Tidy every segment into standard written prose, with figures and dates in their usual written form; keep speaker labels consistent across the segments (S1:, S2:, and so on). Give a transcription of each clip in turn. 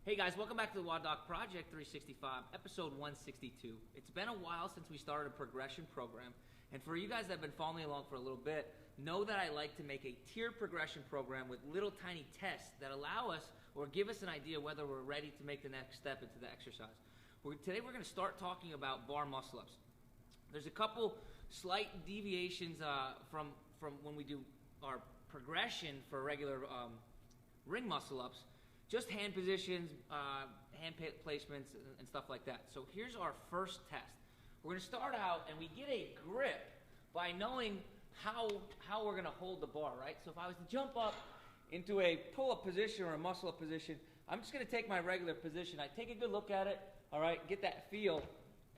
S1: Hey guys, welcome back to the WODdoc Project365, episode 162. It's been a while since we started a progression program, and for you guys that have been following along for a little bit, know that I like to make a tiered progression program with little tiny tests that allow us or give us an idea whether we're ready to make the next step into the exercise. Today we're going to start talking about bar muscle-ups. There's a couple slight deviations from when we do our progression for regular ring muscle-ups. Just hand positions, hand placements, and stuff like that. So here's our first test. We're going to start out, and we get a grip by knowing how we're going to hold the bar, right? So if I was to jump up into a pull-up position or a muscle-up position, I'm just going to take my regular position. I take a good look at it, all right, get that feel,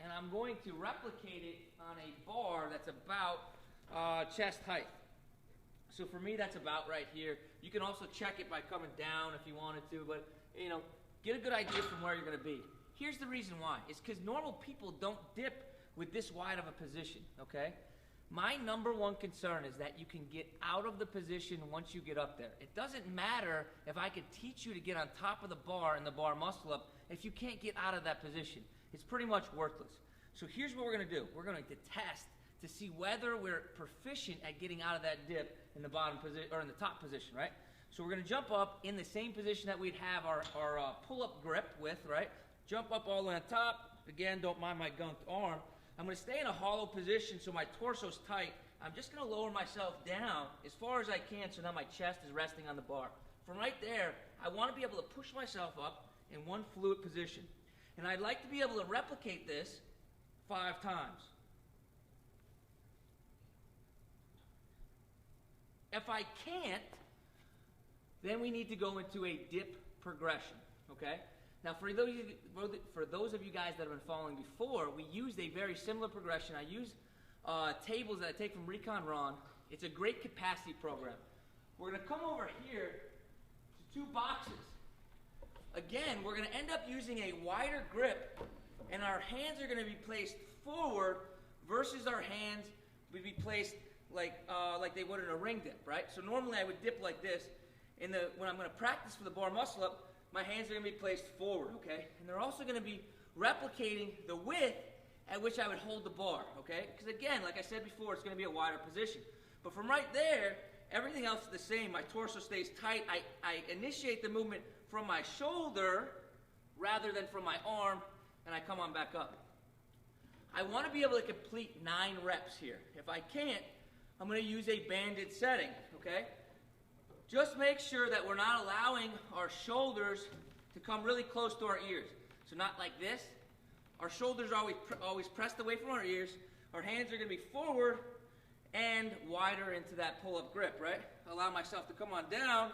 S1: and I'm going to replicate it on a bar that's about chest height. So for me, that's about right here. You can also check it by coming down if you wanted to, but get a good idea from where you're going to be. Here's the reason why. It's because normal people don't dip with this wide of a position, okay? My number one concern is that you can get out of the position once you get up there. It doesn't matter if I could teach you to get on top of the bar and the bar muscle up if you can't get out of that position. It's pretty much worthless. So here's what we're going to do. We're going to test to see whether we're proficient at getting out of that dip in the bottom position or in the top position, right? So we're going to jump up in the same position that we'd have our pull-up grip with, right? Jump up all the way on top. Again, don't mind my gunked arm. I'm going to stay in a hollow position so my torso's tight. I'm just going to lower myself down as far as I can so now my chest is resting on the bar. From right there, I want to be able to push myself up in one fluid position. And I'd like to be able to replicate this 5 times. If I can't, then we need to go into a dip progression, okay? Now, for those of you guys that have been following before, we used a very similar progression. I use tables that I take from Recon Ron. It's a great capacity program. We're going to come over here to 2 boxes. Again, we're going to end up using a wider grip, and our hands are going to be placed forward versus our hands would be placed like they would in a ring dip, right? So normally I would dip like this. When I'm going to practice for the bar muscle up, my hands are going to be placed forward, okay? And they're also going to be replicating the width at which I would hold the bar, okay? Because again, like I said before, it's going to be a wider position. But from right there, everything else is the same. My torso stays tight. I initiate the movement from my shoulder rather than from my arm, and I come on back up. I want to be able to complete 9 reps here. If I can't, I'm going to use a banded setting, okay? Just make sure that we're not allowing our shoulders to come really close to our ears. So not like this. Our shoulders are always pressed away from our ears. Our hands are going to be forward and wider into that pull-up grip, right? Allow myself to come on down,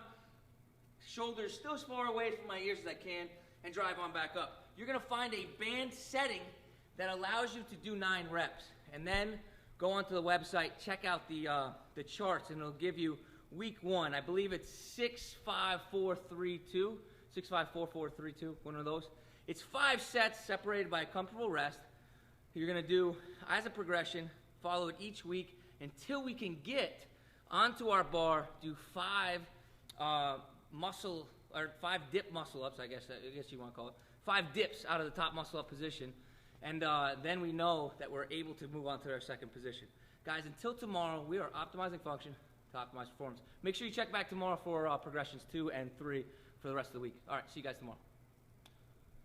S1: shoulders still as far away from my ears as I can, and drive on back up. You're going to find a band setting that allows you to do 9 reps. And then go onto the website, check out the charts, and it'll give you week 1. I believe it's 6-5-4-3-2, 6-5-4-4-3-2, one of those. It's 5 sets separated by a comfortable rest. You're going to do as a progression, follow it each week until we can get onto our bar, do 5 dip muscle ups, I guess you want to call it. 5 dips out of the top muscle up position. And then we know that we're able to move on to our second position. Guys, until tomorrow, we are optimizing function to optimize performance. Make sure you check back tomorrow for progressions 2 and 3 for the rest of the week. All right, see you guys tomorrow.